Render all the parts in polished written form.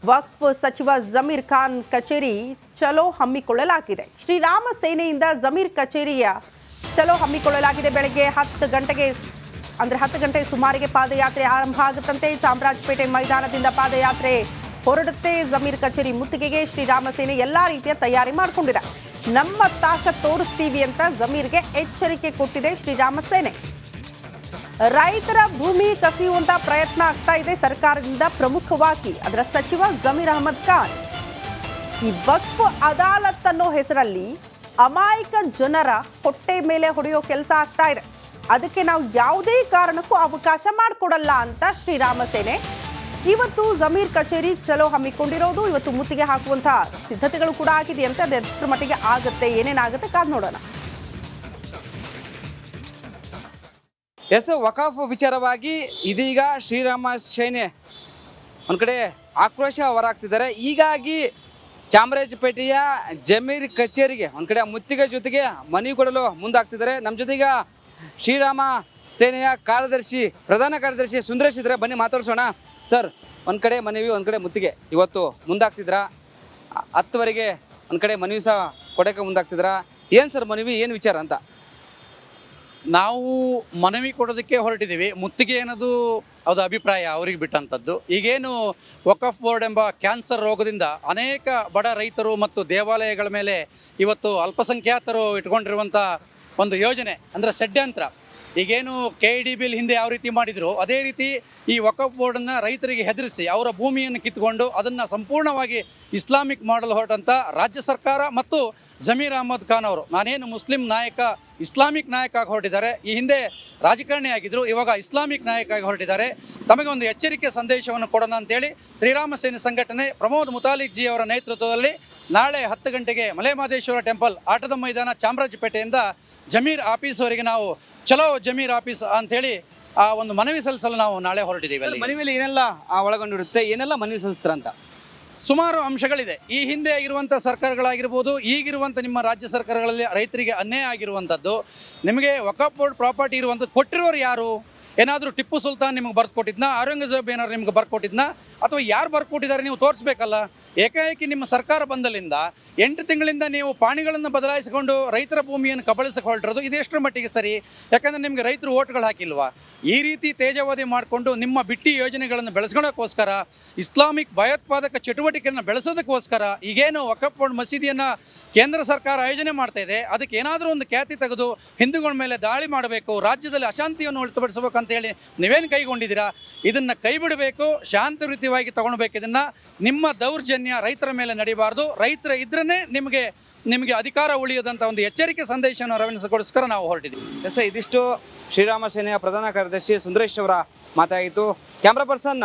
ವಕ್ಫ್ ಸಚಿವ ಜಮೀರ್ ಖಾನ್ ಕಚೇರಿ ಚಲೋ ಹಮ್ಮಿಕೊಳ್ಳಲಾಗಿದೆ. ಶ್ರೀರಾಮ ಸೇನೆಯಿಂದ ಜಮೀರ್ ಕಚೇರಿಯ ಚಲೋ ಹಮ್ಮಿಕೊಳ್ಳಲಾಗಿದೆ. ಬೆಳಗ್ಗೆ 10 ಗಂಟೆಗೆ ಅಂದ್ರೆ 10 ಗಂಟೆ ಸುಮಾರಿಗೆ ಪಾದಯಾತ್ರೆ ಆರಂಭ ಆಗುತ್ತಂತೆ. ಚಾಮರಾಜಪೇಟೆ ಮೈದಾನದಿಂದ ಪಾದಯಾತ್ರೆ ಹೊರಡುತ್ತೆ. ಜಮೀರ್ ಕಚೇರಿ ಮುತ್ತಿಗೆಗೆ ಶ್ರೀರಾಮ ಸೇನೆ ಎಲ್ಲಾ ರೀತಿಯ ತಯಾರಿ ಮಾಡಿಕೊಂಡಿದೆ. ನಮ್ಮ ತಾಕತ್ ತೋರಿಸ್ತೀವಿ ಅಂತ ಜಮೀರ್ಗೆ ಎಚ್ಚರಿಕೆ ಕೊಟ್ಟಿದೆ ಶ್ರೀರಾಮ ಸೇನೆ. ರೈತರ ಭೂಮಿ ಕಸಿಯುವಂತ ಪ್ರಯತ್ನ ಆಗ್ತಾ ಇದೆ ಸರ್ಕಾರದಿಂದ. ಪ್ರಮುಖವಾಗಿ ಅದರ ಸಚಿವ ಜಮೀರ್ ಅಹಮದ್ ಖಾನ್ ಈ ವಕ್ಫ್ ಅದಾಲತ್ ಅನ್ನೋ ಹೆಸರಲ್ಲಿ ಅಮಾಯಕ ಜನರ ಹೊಟ್ಟೆ ಮೇಲೆ ಹೊಡೆಯೋ ಕೆಲಸ ಆಗ್ತಾ ಇದೆ. ಅದಕ್ಕೆ ನಾವು ಯಾವುದೇ ಕಾರಣಕ್ಕೂ ಅವಕಾಶ ಮಾಡಿಕೊಡಲ್ಲ ಅಂತ ಶ್ರೀರಾಮ ಸೇನೆ ಇವತ್ತು ಜಮೀರ್ ಕಚೇರಿ ಚಲೋ ಹಮ್ಮಿಕೊಂಡಿರೋದು. ಇವತ್ತು ಮುತ್ತಿಗೆ ಹಾಕುವಂತಹ ಸಿದ್ಧತೆಗಳು ಕೂಡ ಆಗಿದೆಯಂತೆ. ಅದು ಎಷ್ಟರ ಮಟ್ಟಿಗೆ ಆಗುತ್ತೆ, ಏನೇನಾಗುತ್ತೆ ಕಾದ್ ನೋಡೋಣ. ವಕಾಫ್ ವಿಚಾರವಾಗಿ ಇದೀಗ ಶ್ರೀರಾಮ ಸೇನೆ ಒಂದು ಕಡೆ ಆಕ್ರೋಶ ಹೊರಹಾಕ್ತಿದ್ದಾರೆ. ಹೀಗಾಗಿ ಚಾಮರಾಜಪೇಟೆಯ ಜಮೀರ್ ಕಚೇರಿಗೆ ಒಂದು ಕಡೆ ಮುತ್ತಿಗೆ ಜೊತೆಗೆ ಮನವಿ ಕೊಡಲು ಮುಂದಾಗ್ತಿದ್ದಾರೆ. ನಮ್ಮ ಜೊತೆಗ ಶ್ರೀರಾಮ ಸೇನೆಯ ಕಾರ್ಯದರ್ಶಿ, ಪ್ರಧಾನ ಕಾರ್ಯದರ್ಶಿ ಸುಂದರೇಶ್ ಇದ್ದಾರೆ. ಬನ್ನಿ ಮಾತಾಡ್ಸೋಣ. ಸರ್, ಒಂದು ಕಡೆ ಮನವಿ, ಒಂದು ಕಡೆ ಮುತ್ತಿಗೆ ಇವತ್ತು ಮುಂದಾಗ್ತಿದ್ರ. 10ವರೆಗೆ ಒಂದು ಕಡೆ ಮನವಿ ಸಹ ಕೊಡೋಕ್ಕೆ ಮುಂದಾಗ್ತಿದ್ರ. ಏನು ಸರ್ ಮನವಿ, ಏನು ವಿಚಾರ ಅಂತ? ನಾವು ಮನವಿ ಕೊಡೋದಕ್ಕೆ ಹೊರಟಿದ್ದೀವಿ. ಮುತ್ತಿಗೆ ಅನ್ನೋದು ಅದು ಅಭಿಪ್ರಾಯ ಅವರಿಗೆ ಬಿಟ್ಟಂಥದ್ದು. ಈಗೇನು ವಕಫ್ ಬೋರ್ಡ್ ಎಂಬ ಕ್ಯಾನ್ಸರ್ ರೋಗದಿಂದ ಅನೇಕ ಬಡ ರೈತರು ಮತ್ತು ದೇವಾಲಯಗಳ ಮೇಲೆ ಇವತ್ತು ಅಲ್ಪಸಂಖ್ಯಾತರು ಇಟ್ಕೊಂಡಿರುವಂಥ ಒಂದು ಯೋಜನೆ ಅಂದರೆ ಷಡ್ಯಂತ್ರ. ಈಗೇನು KEDB ಹಿಂದೆ ಯಾವ ರೀತಿ ಮಾಡಿದ್ರು ಅದೇ ರೀತಿ ಈ ವಕಫ್ ಬೋರ್ಡನ್ನು ರೈತರಿಗೆ ಹೆದರಿಸಿ ಅವರ ಭೂಮಿಯನ್ನು ಕಿತ್ತುಕೊಂಡು ಅದನ್ನು ಸಂಪೂರ್ಣವಾಗಿ ಇಸ್ಲಾಮಿಕ್ ಮಾಡಲು ಹೊರಟಂಥ ರಾಜ್ಯ ಸರ್ಕಾರ ಮತ್ತು ಜಮೀರ್ ಅಹಮದ್ ಖಾನ್ ಅವರು, ನಾನೇನು ಮುಸ್ಲಿಂ ನಾಯಕ ಇಸ್ಲಾಮಿಕ್ ನಾಯಕ ಆಗಿ ಹೊರಟಿದ್ದಾರೆ, ಈ ಹಿಂದೆ ರಾಜಕಾರಣಿ ಆಗಿದ್ದರು, ಇವಾಗ ಇಸ್ಲಾಮಿಕ್ ನಾಯಕ ಆಗಿ ಹೊರಟಿದ್ದಾರೆ. ತಮಗೆ ಒಂದು ಎಚ್ಚರಿಕೆ ಸಂದೇಶವನ್ನು ಕೊಡೋಣ ಅಂತೇಳಿ ಶ್ರೀರಾಮ ಸೇನೆ ಸಂಘಟನೆ ಪ್ರಮೋದ್ ಮುತಾಲಿಕ್ ಜಿ ಅವರ ನೇತೃತ್ವದಲ್ಲಿ ನಾಳೆ 10 ಗಂಟೆಗೆ ಮಲೆಮಹದೇಶ್ವರ ಟೆಂಪಲ್ ಆಟದ ಮೈದಾನ ಚಾಮರಾಜಪೇಟೆಯಿಂದ ಜಮೀರ್ ಆಫೀಸ್ವರೆಗೆ ನಾವು ಚಲೋ ಜಮೀರ್ ಆಫೀಸ್ ಅಂಥೇಳಿ ಆ ಒಂದು ಮನವಿ ಸಲ್ಲಿಸಲು ನಾವು ನಾಳೆ ಹೊರಟಿದ್ದೀವಿ. ಅಲ್ಲಿ ಮನವಿಯಲ್ಲಿ ಏನೆಲ್ಲ ಒಳಗೊಂಡಿರುತ್ತೆ, ಏನೆಲ್ಲ ಮನವಿ ಸಲ್ಲಿಸ್ತಾರೆ ಅಂತ ಸುಮಾರು ಅಂಶಗಳಿದೆ. ಈ ಹಿಂದೆ ಆಗಿರುವಂಥ ಸರ್ಕಾರಗಳಾಗಿರ್ಬೋದು, ಈಗಿರುವಂಥ ನಿಮ್ಮ ರಾಜ್ಯ ಸರ್ಕಾರಗಳಲ್ಲಿ ರೈತರಿಗೆ ಅನ್ಯಾಯ ಆಗಿರುವಂಥದ್ದು. ನಿಮಗೆ ವಕಫ್ ಬೋರ್ಡ್ ಪ್ರಾಪರ್ಟಿ ಇರುವಂಥದ್ದು ಕೊಟ್ಟಿರೋರು ಯಾರು? ಏನಾದರೂ ಟಿಪ್ಪು ಸುಲ್ತಾನ್ ನಿಮಗೆ ಬರ್ದು ಕೊಟ್ಟಿದ್ನಾ? ಔರಂಗಜೇಬ್ ಏನಾದ್ರು ನಿಮ್ಗೆ ಬರ್ಕೊಟ್ಟಿದ್ನಾ? ಅಥವಾ ಯಾರು ಬರ್ಕೊಟ್ಟಿದ್ದಾರೆ ನೀವು ತೋರಿಸ್ಬೇಕಲ್ಲ. ಏಕಾಏಕಿ ನಿಮ್ಮ ಸರ್ಕಾರ ಬಂದಲ್ಲಿಂದ 8 ತಿಂಗಳಿಂದ ನೀವು ಪಾಣಿಗಳನ್ನು ಬದಲಾಯಿಸಿಕೊಂಡು ರೈತರ ಭೂಮಿಯನ್ನು ಕಬಳಿಸಕ್ಕೆ ಹೊರಟಿರೋದು ಇದು ಎಷ್ಟರ ಮಟ್ಟಿಗೆ ಸರಿ? ಯಾಕಂದರೆ ನಿಮಗೆ ರೈತರು ಓಟ್ಗಳು ಹಾಕಿಲ್ವಾ? ಈ ರೀತಿ ತೇಜವಾದಿ ಮಾಡಿಕೊಂಡು ನಿಮ್ಮ ಬಿಟ್ಟಿ ಯೋಜನೆಗಳನ್ನು ಬೆಳೆಸ್ಕೊಳ್ಳೋಕ್ಕೋಸ್ಕರ, ಇಸ್ಲಾಮಿಕ್ ಭಯೋತ್ಪಾದಕ ಚಟುವಟಿಕೆಯನ್ನು ಬೆಳೆಸೋದಕ್ಕೋಸ್ಕರ ಈಗೇನು ವಕಫ್ ಬೋರ್ಡ್ ಮಸೀದಿಯನ್ನು ಕೇಂದ್ರ ಸರ್ಕಾರ ಆಯೋಜನೆ ಮಾಡ್ತಾ ಇದೆ, ಅದಕ್ಕೆ ಏನಾದರೂ ಒಂದು ಖ್ಯಾತಿ ತೆಗೆದು ಹಿಂದೂಗಳ ಮೇಲೆ ದಾಳಿ ಮಾಡಬೇಕು, ರಾಜ್ಯದಲ್ಲಿ ಅಶಾಂತಿಯನ್ನು ಉಳಿತುಪಡಿಸಬೇಕಂತೇಳಿ ನೀವೇನು ಕೈಗೊಂಡಿದ್ದೀರಾ? ಇದನ್ನು ಕೈ ಬಿಡಬೇಕು, ಶಾಂತಿಯುತವಾಗಿ ತಗೊಳ್ಬೇಕು. ಇದನ್ನು ನಿಮ್ಮ ದೌರ್ಜನ್ಯ ರೈತರ ಮೇಲೆ ನಡೀಬಾರ್ದು. ರೈತರ ಇದ್ರೇ ನಿಮಗೆ ಅಧಿಕಾರ ಉಳಿಯೋದಂಥ ಒಂದು ಎಚ್ಚರಿಕೆ ಸಂದೇಶವನ್ನು ರವಾನಿಸೋಸ್ಕರ ನಾವು ಹೊರಟಿದ್ದೀವಿ. ಇದಿಷ್ಟು ಶ್ರೀರಾಮ ಸೇನೆಯ ಪ್ರಧಾನ ಕಾರ್ಯದರ್ಶಿ ಸುಂದರೇಶ್ ಅವರ ಮಾತಾಗಿತ್ತು. ಕ್ಯಾಮ್ರಾ ಪರ್ಸನ್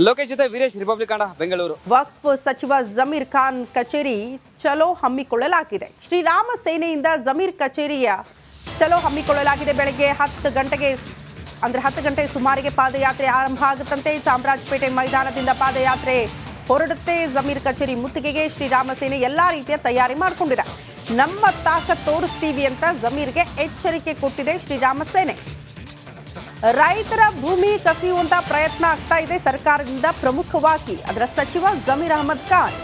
ಲೋಕೇಶ್ ಜೊತೆ ವೀರೇಶ್, ರಿಪಬ್ಲಿಕ್ ಕನ್ನಡ, ಬೆಂಗಳೂರು. ವಕ್ಫ್ ಸಚಿವ ಜಮೀರ್ ಖಾನ್ ಕಚೇರಿ ಚಲೋ ಹಮ್ಮಿಕೊಳ್ಳಲಾಗಿದೆ. ಶ್ರೀರಾಮ ಸೇನೆಯಿಂದ ಜಮೀರ್ ಕಚೇರಿಯ ಚಲೋ ಹಮ್ಮಿಕೊಳ್ಳಲಾಗಿದೆ. ಬೆಳಗ್ಗೆ 10 ಗಂಟೆಗೆ ಅಂದ್ರೆ 10 ಗಂಟೆ ಸುಮಾರಿಗೆ ಪಾದಯಾತ್ರೆ ಆರಂಭ ಆಗುತ್ತಂತೆ. ಚಾಮರಾಜಪೇಟೆ ಮೈದಾನದಿಂದ ಪಾದಯಾತ್ರೆ ಹೊರಡುತ್ತೆ. ಜಮೀರ್ ಕಚೇರಿ ಮುತ್ತಿಗೆಗೆ ಶ್ರೀರಾಮ ಸೇನೆ ಎಲ್ಲಾ ರೀತಿಯ ತಯಾರಿ ಮಾಡಿಕೊಂಡಿದೆ. ನಮ್ಮ ತಾಕತ್ ತೋರಿಸ್ತೀವಿ ಅಂತ ಜಮೀರ್ಗೆ ಎಚ್ಚರಿಕೆ ಕೊಟ್ಟಿದೆ ಶ್ರೀರಾಮ ಸೇನೆ. ರೈತರ ಭೂಮಿ ಕಸಿಯುವಂತ ಪ್ರಯತ್ನ ಆಗ್ತಾ ಇದೆ ಸರ್ಕಾರದಿಂದ. ಪ್ರಮುಖವಾಗಿ ಅದರ ಸಚಿವ ಜಮೀರ್ ಅಹಮದ್ ಖಾನ್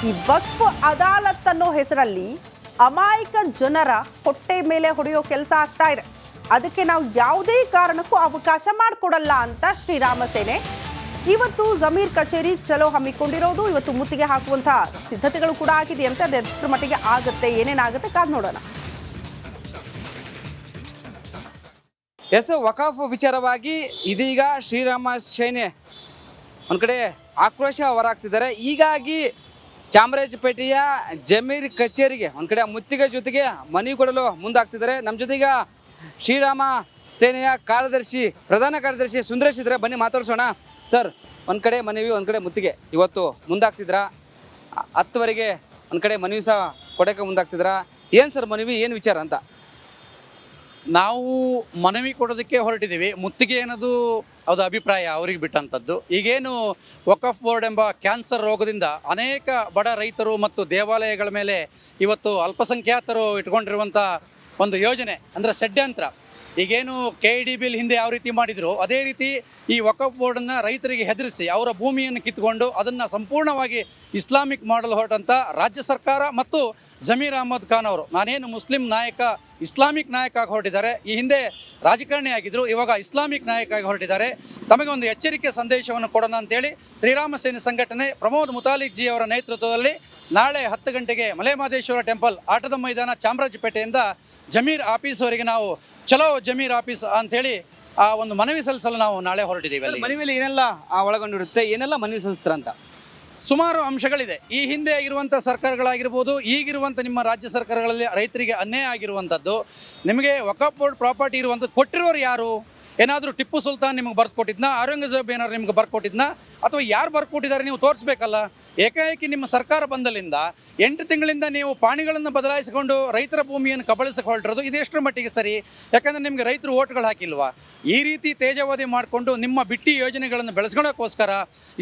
ಈ ವಕ್ಫ್ ಅದಾಲತ್ ಅನ್ನೋ ಹೆಸರಲ್ಲಿ ಅಮಾಯಕ ಜನರ ಹೊಟ್ಟೆ ಮೇಲೆ ಹೊಡೆಯೋ ಕೆಲಸ ಆಗ್ತಾ ಇದೆ. ಅದಕ್ಕೆ ನಾವು ಯಾವುದೇ ಕಾರಣಕ್ಕೂ ಅವಕಾಶ ಮಾಡಿಕೊಡಲ್ಲ ಅಂತ ಶ್ರೀರಾಮ ಸೇನೆ ಇವತ್ತು ಜಮೀರ್ ಕಚೇರಿ ಚಲೋ ಹಮ್ಮಿಕೊಂಡಿರೋದು. ಇವತ್ತು ಮುತ್ತಿಗೆ ಹಾಕುವಂತಹ ಸಿದ್ಧತೆಗಳು ಕೂಡ ಆಗಿದೆಯಂತೆ. ಅದು ಎಷ್ಟರ ಮಟ್ಟಿಗೆ ಆಗುತ್ತೆ, ಏನೇನಾಗುತ್ತೆ ಕಾದ್ ನೋಡೋಣ. ವಕಾಫ್ ವಿಚಾರವಾಗಿ ಇದೀಗ ಶ್ರೀರಾಮ ಸೇನೆ ಒಂದು ಕಡೆ ಆಕ್ರೋಶ ಹೊರಹಾಕ್ತಿದ್ದಾರೆ. ಹೀಗಾಗಿ ಚಾಮರಾಜಪೇಟೆಯ ಜಮೀರ್ ಕಚೇರಿಗೆ ಒಂದು ಕಡೆ ಮುತ್ತಿಗೆ ಜೊತೆಗೆ ಮನವಿ ಕೊಡಲು ಮುಂದಾಗ್ತಿದ್ದಾರೆ. ನಮ್ಮ ಜೊತೆಗ ಶ್ರೀರಾಮ ಸೇನೆಯ ಕಾರ್ಯದರ್ಶಿ, ಪ್ರಧಾನ ಕಾರ್ಯದರ್ಶಿ ಸುಂದರೇಶ್ ಇದ್ದಾರೆ. ಬನ್ನಿ ಮಾತಾಡ್ಸೋಣ. ಸರ್, ಒಂದು ಕಡೆ ಮನವಿ, ಒಂದು ಕಡೆ ಮುತ್ತಿಗೆ ಇವತ್ತು ಮುಂದಾಗ್ತಿದ್ರ. 10ವರೆಗೆ ಒಂದು ಕಡೆ ಮನವಿ ಸಹ ಕೊಡೋಕ್ಕೆ ಮುಂದಾಗ್ತಿದ್ರ. ಏನು ಸರ್ ಮನವಿ, ಏನು ವಿಚಾರ ಅಂತ? ನಾವು ಮನವಿ ಕೊಡೋದಕ್ಕೆ ಹೊರಟಿದ್ದೀವಿ. ಮುತ್ತಿಗೆ ಅನ್ನೋದು ಅದು ಅಭಿಪ್ರಾಯ ಅವರಿಗೆ ಬಿಟ್ಟಂಥದ್ದು. ಈಗೇನು ವಕಫ್ ಬೋರ್ಡ್ ಎಂಬ ಕ್ಯಾನ್ಸರ್ ರೋಗದಿಂದ ಅನೇಕ ಬಡ ರೈತರು ಮತ್ತು ದೇವಾಲಯಗಳ ಮೇಲೆ ಇವತ್ತು ಅಲ್ಪಸಂಖ್ಯಾತರು ಇಟ್ಕೊಂಡಿರುವಂಥ ಒಂದು ಯೋಜನೆ ಅಂದರೆ ಷಡ್ಯಂತ್ರ. ಈಗೇನು KEDB ಹಿಂದೆ ಯಾವ ರೀತಿ ಮಾಡಿದ್ರು ಅದೇ ರೀತಿ ಈ ವಕಫ್ ಬೋರ್ಡನ್ನು ರೈತರಿಗೆ ಹೆದರಿಸಿ ಅವರ ಭೂಮಿಯನ್ನು ಕಿತ್ತುಕೊಂಡು ಅದನ್ನು ಸಂಪೂರ್ಣವಾಗಿ ಇಸ್ಲಾಮಿಕ್ ಮಾಡಲು ಹೊರಟಂಥ ರಾಜ್ಯ ಸರ್ಕಾರ ಮತ್ತು ಜಮೀರ್ ಅಹಮದ್ ಖಾನ್ ಅವರು, ನಾನೇನು ಮುಸ್ಲಿಂ ನಾಯಕ ಇಸ್ಲಾಮಿಕ್ ನಾಯಕ ಆಗಿ ಹೊರಟಿದ್ದಾರೆ, ಈ ಹಿಂದೆ ರಾಜಕಾರಣಿ ಆಗಿದ್ದರು, ಇವಾಗ ಇಸ್ಲಾಮಿಕ್ ನಾಯಕ ಆಗಿ ಹೊರಟಿದ್ದಾರೆ. ತಮಗೆ ಒಂದು ಎಚ್ಚರಿಕೆ ಸಂದೇಶವನ್ನು ಕೊಡೋಣ ಅಂತೇಳಿ ಶ್ರೀರಾಮ ಸೇನೆ ಸಂಘಟನೆ ಪ್ರಮೋದ್ ಮುತಾಲಿಕ್ ಜಿ ಅವರ ನೇತೃತ್ವದಲ್ಲಿ ನಾಳೆ 10 ಗಂಟೆಗೆ ಮಲೆಮಹದೇಶ್ವರ ಟೆಂಪಲ್ ಆಟದ ಮೈದಾನ ಚಾಮರಾಜಪೇಟೆಯಿಂದ ಜಮೀರ್ ಆಫೀಸ್ವರೆಗೆ ನಾವು ಚಲೋ ಜಮೀರ್ ಆಫೀಸ್ ಅಂಥೇಳಿ ಆ ಒಂದು ಮನವಿ ಸಲ್ಲಿಸಲು ನಾವು ನಾಳೆ ಹೊರಟಿದ್ದೀವಿ. ಅಲ್ಲಿ ಮನವಿಯಲ್ಲಿ ಏನೆಲ್ಲ ಒಳಗೊಂಡಿರುತ್ತೆ, ಏನೆಲ್ಲ ಮನವಿ ಸಲ್ಲಿಸ್ತಾರ ಅಂತ ಸುಮಾರು ಅಂಶಗಳಿದೆ. ಈ ಹಿಂದೆ ಆಗಿರುವಂಥ ಸರ್ಕಾರಗಳಾಗಿರ್ಬೋದು, ಈಗಿರುವಂಥ ನಿಮ್ಮ ರಾಜ್ಯ ಸರ್ಕಾರಗಳಲ್ಲಿ ರೈತರಿಗೆ ಅನ್ಯಾಯ ಆಗಿರುವಂಥದ್ದು, ನಿಮಗೆ ವಕಫ್ ಬೋರ್ಡ್ ಪ್ರಾಪರ್ಟಿ ಇರುವಂಥದ್ದು ಕೊಟ್ಟಿರೋರು ಯಾರು? ಏನಾದರೂ ಟಿಪ್ಪು ಸುಲ್ತಾನ್ ನಿಮಗೆ ಬರ್ಕೊಟ್ಟಿದ್ನಾ, ಔರಂಗಜೇಬ್ ಏನಾದ್ರು ನಿಮ್ಗೆ ಬರ್ಕೊಟ್ಟಿದ್ನಾ, ಅಥವಾ ಯಾರು ಬರ್ಕೊಟ್ಟಿದ್ದಾರೆ ನೀವು ತೋರಿಸ್ಬೇಕಲ್ಲ. ಏಕಾಏಕಿ ನಿಮ್ಮ ಸರ್ಕಾರ ಬಂದಲ್ಲಿಂದ 8 ತಿಂಗಳಿಂದ ನೀವು ಪಾಣಿಗಳನ್ನು ಬದಲಾಯಿಸಿಕೊಂಡು ರೈತರ ಭೂಮಿಯನ್ನು ಕಬಳಿಸಕ್ಕೆ ಹೊರಟಿರೋದು ಇದೆಷ್ಟರ ಮಟ್ಟಿಗೆ ಸರಿ? ಯಾಕಂದರೆ ನಿಮಗೆ ರೈತರು ಓಟ್ಗಳು ಹಾಕಿಲ್ವಾ? ಈ ರೀತಿ ತೇಜಾವಧಿ ಮಾಡಿಕೊಂಡು ನಿಮ್ಮ ಬಿಟ್ಟಿ ಯೋಜನೆಗಳನ್ನು ಬೆಳೆಸ್ಕೊಳ್ಳೋಕ್ಕೋಸ್ಕರ,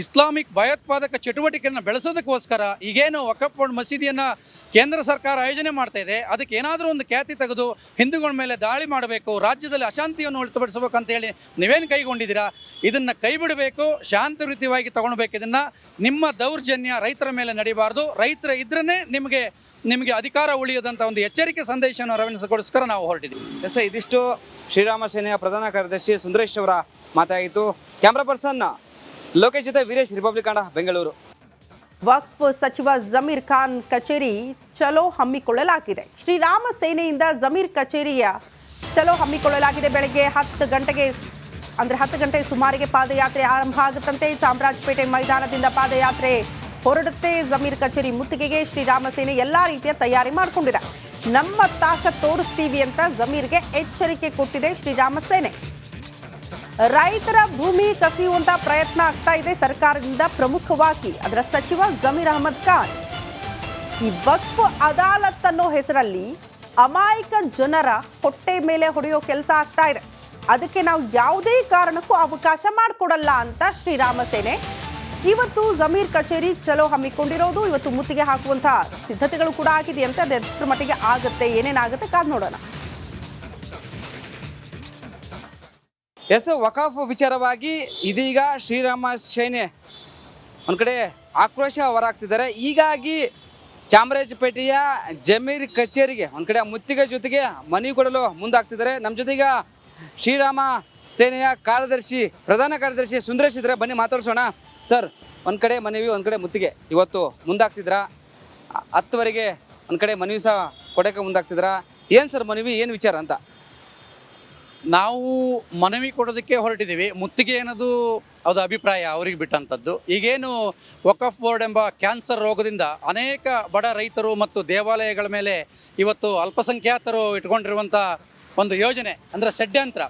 ಇಸ್ಲಾಮಿಕ್ ಭಯೋತ್ಪಾದಕ ಚಟುವಟಿಕೆಯನ್ನು ಬೆಳೆಸೋದಕ್ಕೋಸ್ಕರ ಈಗೇನು ವಕಫ್ ಬೋರ್ಡ್ ಮಸೀದಿಯನ್ನು ಕೇಂದ್ರ ಸರ್ಕಾರ ಆಯೋಜನೆ ಮಾಡ್ತಾ ಇದೆ, ಅದಕ್ಕೆ ಏನಾದರೂ ಒಂದು ಖ್ಯಾತಿ ತೆಗೆದು ಹಿಂದೂಗಳ ಮೇಲೆ ದಾಳಿ ಮಾಡಬೇಕು, ರಾಜ್ಯದಲ್ಲಿ ಅಶಾಂತಿಯನ್ನು ಹೊರತುಪಡಿಸಬೇಕಂತೇಳಿ ನೀವೇನು ಕೈಗೊಂಡಿದ್ದೀರಾ? ಇದನ್ನು ಕೈ ಬಿಡಬೇಕು, ಶಾಂತಿಯುತವಾಗಿ ತಗೊಳ್ಬೇಕು. ಇದನ್ನು ನಿಮ್ಮ ದೌರ್ಜನ್ಯ ರೈತರ ಮೇಲೆ ನಡೀಬಾರ್ದು. ರೈತರ ಇದ್ರೇ ನಿಮಗೆ ಅಧಿಕಾರ ಉಳಿಯೋದಂಥ ಒಂದು ಎಚ್ಚರಿಕೆ ಸಂದೇಶವನ್ನು ರವಾನಿಸೋಸ್ಕರ ನಾವು ಹೊರಟಿದ್ದೀವಿ. ಇದಿಷ್ಟು ಶ್ರೀರಾಮ ಸೇನೆಯ ಪ್ರಧಾನ ಕಾರ್ಯದರ್ಶಿ ಸುಂದರೇಶ್ ಅವರ ಮಾತಾಗಿತ್ತು. ಕ್ಯಾಮ್ರಾ ಪರ್ಸನ್ ಲೋಕೇಶ್ ಜೊತೆ ವೀರೇಶ್, ರಿಪಬ್ಲಿಕ್ ಕನ್ನಡ, ಬೆಂಗಳೂರು. ವಕ್ಫ್ ಸಚಿವ ಜಮೀರ್ ಖಾನ್ ಕಚೇರಿ ಚಲೋ ಹಮ್ಮಿಕೊಳ್ಳಲಾಗಿದೆ. ಶ್ರೀರಾಮ ಸೇನೆಯಿಂದ ಜಮೀರ್ ಕಚೇರಿಯ ಚಲೋ ಹಮ್ಮಿಕೊಳ್ಳಲಾಗಿದೆ. ಬೆಳಗ್ಗೆ 10 ಗಂಟೆಗೆ ಅಂದರೆ 10 ಗಂಟೆ ಸುಮಾರಿಗೆ ಪಾದಯಾತ್ರೆ ಆರಂಭ ಆಗುತ್ತಂತೆ. ಚಾಮರಾಜಪೇಟೆ ಮೈದಾನದಿಂದ ಪಾದಯಾತ್ರೆ ಹೊರಡುತ್ತೆ. ಜಮೀರ್ ಕಚೇರಿ ಮುತ್ತಿಗೆಗೆ ಶ್ರೀರಾಮ ಸೇನೆ ಎಲ್ಲಾ ರೀತಿಯ ತಯಾರಿ ಮಾಡಿಕೊಂಡಿದೆ. ನಮ್ಮ ತಾಕತ್ ತೋರಿಸ್ತೀವಿ ಅಂತ ಜಮೀರ್ಗೆ ಎಚ್ಚರಿಕೆ ಕೊಟ್ಟಿದೆ ಶ್ರೀರಾಮ ಸೇನೆ. ರೈತರ ಭೂಮಿ ಕಸಿಯುವಂತ ಪ್ರಯತ್ನ ಆಗ್ತಾ ಇದೆ ಸರ್ಕಾರದಿಂದ, ಪ್ರಮುಖವಾಗಿ ಅದರ ಸಚಿವ ಜಮೀರ್ ಅಹಮದ್ ಖಾನ್. ಈ ವಕ್ಫ್ ಅದಾಲತ್ ಅನ್ನೋ ಹೆಸರಲ್ಲಿ ಅಮಾಯಕ ಜನರ ಹೊಟ್ಟೆ ಮೇಲೆ ಹೊಡೆಯೋ ಕೆಲಸ ಆಗ್ತಾ ಇದೆ. ಅದಕ್ಕೆ ನಾವು ಯಾವುದೇ ಕಾರಣಕ್ಕೂ ಅವಕಾಶ ಮಾಡಿಕೊಡಲ್ಲ ಅಂತ ಶ್ರೀರಾಮ ಸೇನೆ ಇವತ್ತು ಜಮೀರ್ ಕಚೇರಿ ಚಲೋ ಹಮ್ಮಿಕೊಂಡಿರೋದು. ಇವತ್ತು ಮುತ್ತಿಗೆ ಹಾಕುವಂತಹ ಸಿದ್ಧತೆಗಳು ಕೂಡ ಆಗಿದೆಯಂತೆ. ಅದು ಎಷ್ಟರ ಮಟ್ಟಿಗೆ ಆಗುತ್ತೆ, ಏನೇನಾಗುತ್ತೆ ಕಾದ್ ನೋಡೋಣ. ವಕಾಫ್ ವಿಚಾರವಾಗಿ ಇದೀಗ ಶ್ರೀರಾಮ ಸೇನೆ ಒಂದ್ ಕಡೆ ಆಕ್ರೋಶ ಹೊರಹಾಕ್ತಿದ್ದಾರೆ. ಹೀಗಾಗಿ ಚಾಮರಾಜಪೇಟೆಯ ಜಮೀರ್ ಕಚೇರಿಗೆ ಒಂದ್ ಕಡೆ ಮುತ್ತಿಗೆ ಜೊತೆಗೆ ಮನವಿ ಕೊಡಲು ಮುಂದಾಗ್ತಿದ್ದಾರೆ. ನಮ್ಮ ಜೊತೆಗ ಶ್ರೀರಾಮ ಸೇನೆಯ ಕಾರ್ಯದರ್ಶಿ, ಪ್ರಧಾನ ಕಾರ್ಯದರ್ಶಿ ಸುಂದರೇಶ್ ಇದ್ರೆ, ಬನ್ನಿ ಮಾತಾಡ್ಸೋಣ. ಸರ್, ಒಂದ್ ಕಡೆ ಮನವಿ, ಒಂದ್ ಕಡೆ ಮುತ್ತಿಗೆ, ಇವತ್ತು ಮುಂದಾಗ್ತಿದ್ರ 10ವರೆಗೆ ಒಂದ್ ಕಡೆ ಮನವಿ ಸಹ ಕೊಡಕ್ಕೆ ಮುಂದಾಗ್ತಿದ್ರ. ಏನ್ ಸರ್ ಮನವಿ, ಏನು ವಿಚಾರ ಅಂತ? ನಾವು ಮನವಿ ಕೊಡೋದಕ್ಕೆ ಹೊರಟಿದ್ದೀವಿ. ಮುತ್ತಿಗೆ ಅನ್ನೋದು ಅದು ಅಭಿಪ್ರಾಯ ಅವರಿಗೆ ಬಿಟ್ಟಂಥದ್ದು. ಈಗೇನು ವಕಫ್ ಬೋರ್ಡ್ ಎಂಬ ಕ್ಯಾನ್ಸರ್ ರೋಗದಿಂದ ಅನೇಕ ಬಡ ರೈತರು ಮತ್ತು ದೇವಾಲಯಗಳ ಮೇಲೆ ಇವತ್ತು ಅಲ್ಪಸಂಖ್ಯಾತರು ಇಟ್ಕೊಂಡಿರುವಂಥ ಒಂದು ಯೋಜನೆ ಅಂದರೆ ಷಡ್ಯಂತ್ರ.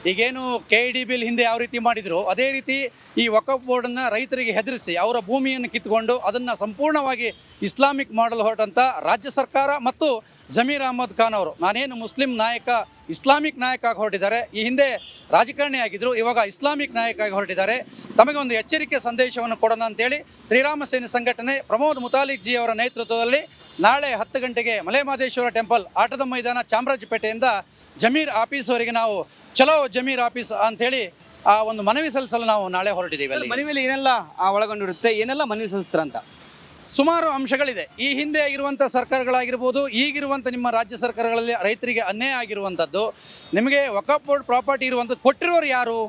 ಈಗೇನು KEDB ಹಿಂದೆ ಯಾವ ರೀತಿ ಮಾಡಿದ್ರು ಅದೇ ರೀತಿ ಈ ವಕಫ್ ಬೋರ್ಡನ್ನು ರೈತರಿಗೆ ಹೆದರಿಸಿ ಅವರ ಭೂಮಿಯನ್ನು ಕಿತ್ತುಕೊಂಡು ಅದನ್ನು ಸಂಪೂರ್ಣವಾಗಿ ಇಸ್ಲಾಮಿಕ್ ಮಾಡಲು ಹೊರಟಂಥ ರಾಜ್ಯ ಸರ್ಕಾರ ಮತ್ತು ಜಮೀರ್ ಅಹಮದ್ ಖಾನ್ ಅವರು, ನಾನೇನು ಮುಸ್ಲಿಂ ನಾಯಕ ಇಸ್ಲಾಮಿಕ್ ನಾಯಕ ಆಗಿ ಹೊರಟಿದ್ದಾರೆ, ಈ ಹಿಂದೆ ರಾಜಕಾರಣಿ ಆಗಿದ್ದರು, ಇವಾಗ ಇಸ್ಲಾಮಿಕ್ ನಾಯಕ ಆಗಿ ಹೊರಟಿದ್ದಾರೆ. ತಮಗೆ ಒಂದು ಎಚ್ಚರಿಕೆ ಸಂದೇಶವನ್ನು ಕೊಡೋಣ ಅಂತೇಳಿ ಶ್ರೀರಾಮ ಸೇನೆ ಸಂಘಟನೆ ಪ್ರಮೋದ್ ಮುತಾಲಿಕ್ ಜಿ ಅವರ ನೇತೃತ್ವದಲ್ಲಿ ನಾಳೆ 10 ಗಂಟೆಗೆ ಮಲೆಮಹದೇಶ್ವರ ಟೆಂಪಲ್ ಆಟದ ಮೈದಾನ ಚಾಮರಾಜಪೇಟೆಯಿಂದ ಜಮೀರ್ ಆಫೀಸ್ವರೆಗೆ ನಾವು ಚಲೋ ಜಮೀರ್ ಆಫೀಸ್ ಅಂಥೇಳಿ ಆ ಒಂದು ಮನವಿ ಸಲ್ಲಿಸಲು ನಾವು ನಾಳೆ ಹೊರಟಿದ್ದೀವಿ. ಅಲ್ಲಿ ಮನವಿಯಲ್ಲಿ ಏನೆಲ್ಲ ಒಳಗೊಂಡಿರುತ್ತೆ, ಏನೆಲ್ಲ ಮನವಿ ಸಲ್ಲಿಸ್ತಾರ ಅಂತ ಸುಮಾರು ಅಂಶಗಳಿದೆ. ಈ ಹಿಂದೆ ಆಗಿರುವಂಥ ಸರ್ಕಾರಗಳಾಗಿರ್ಬೋದು, ಈಗಿರುವಂಥ ನಿಮ್ಮ ರಾಜ್ಯ ಸರ್ಕಾರಗಳಲ್ಲಿ ರೈತರಿಗೆ ಅನ್ಯಾಯ ಆಗಿರುವಂಥದ್ದು, ನಿಮಗೆ ವಕಫ್ ಬೋರ್ಡ್ ಪ್ರಾಪರ್ಟಿ ಇರುವಂಥದ್ದು ಕೊಟ್ಟಿರೋರು ಯಾರು?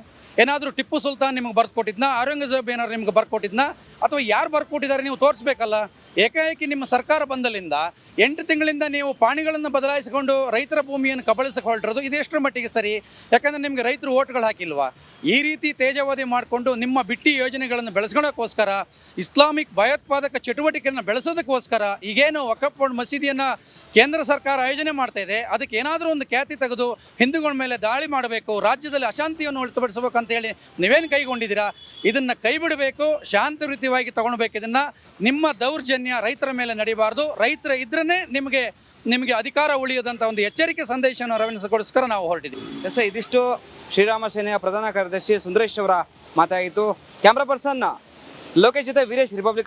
ಏನಾದರೂ ಟಿಪ್ಪು ಸುಲ್ತಾನ್ ನಿಮಗೆ ಬರ್ಕೊಟ್ಟಿದ್ನಾ, ಔರಂಗಜೇಬ್ ಏನಾದ್ರು ನಿಮ್ಗೆ ಬರ್ಕೊಟ್ಟಿದ್ನಾ, ಅಥವಾ ಯಾರು ಬರ್ಕೊಟ್ಟಿದ್ದಾರೆ ನೀವು ತೋರಿಸ್ಬೇಕಲ್ಲ. ಏಕಾಏಕಿ ನಿಮ್ಮ ಸರ್ಕಾರ ಬಂದಲ್ಲಿಂದ 8 ತಿಂಗಳಿಂದ ನೀವು ಪಾಣಿಗಳನ್ನು ಬದಲಾಯಿಸಿಕೊಂಡು ರೈತರ ಭೂಮಿಯನ್ನು ಕಬಳಿಸಕ್ಕೆ ಹೊರಟಿರೋದು ಇದೆಷ್ಟರ ಮಟ್ಟಿಗೆ ಸರಿ? ಯಾಕಂದರೆ ನಿಮಗೆ ರೈತರು ಓಟ್ಗಳು ಹಾಕಿಲ್ವಾ? ಈ ರೀತಿ ತೇಜಾವಧಿ ಮಾಡಿಕೊಂಡು ನಿಮ್ಮ ಬಿಟ್ಟಿ ಯೋಜನೆಗಳನ್ನು ಬೆಳೆಸ್ಕೊಳ್ಳೋಕ್ಕೋಸ್ಕರ, ಇಸ್ಲಾಮಿಕ್ ಭಯೋತ್ಪಾದಕ ಚಟುವಟಿಕೆಯನ್ನು ಬೆಳೆಸೋದಕ್ಕೋಸ್ಕರ ಈಗೇನು ವಕಫ್ ಬೋರ್ಡ್ ಮಸೀದಿಯನ್ನು ಕೇಂದ್ರ ಸರ್ಕಾರ ಆಯೋಜನೆ ಮಾಡ್ತಾ ಇದೆ, ಅದಕ್ಕೆ ಏನಾದರೂ ಒಂದು ಖ್ಯಾತಿ ತೆಗೆದು ಹಿಂದೂಗಳ ಮೇಲೆ ದಾಳಿ ಮಾಡಬೇಕು, ರಾಜ್ಯದಲ್ಲಿ ಅಶಾಂತಿಯನ್ನು ಹೊರತುಪಡಿಸಬೇಕಂತೇಳಿ ನೀವೇನು ಕೈಗೊಂಡಿದ್ದೀರಾ? ಇದನ್ನು ಕೈ ಬಿಡಬೇಕು, ಶಾಂತಿಯುತವಾಗಿ ತಗೊಳ್ಬೇಕು. ಇದನ್ನು ನಿಮ್ಮ ದೌರ್ಜನ್ಯ ರೈತರ ಮೇಲೆ ನಡೀಬಾರ್ದು. ರೈತರ ಇದ್ರೇ ನಿಮಗೆ ಅಧಿಕಾರ ಉಳಿಯೋದಂಥ ಒಂದು ಎಚ್ಚರಿಕೆ ಸಂದೇಶವನ್ನು ರವಾನಿಸೋಸ್ಕರ ನಾವು ಹೊರಟಿದ್ದೀವಿ. ಇದಿಷ್ಟು ಶ್ರೀರಾಮ ಸೇನೆಯ ಪ್ರಧಾನ ಕಾರ್ಯದರ್ಶಿ ಸುಂದರೇಶ್ ಅವರ ಮಾತಾಗಿತ್ತು. ಕ್ಯಾಮ್ರಾ ಪರ್ಸನ್ ಲೋಕೇಶ್ ಜೊತೆ ವೀರೇಶ್, ರಿಪಬ್ಲಿಕ್ ಕನ್ನಡ.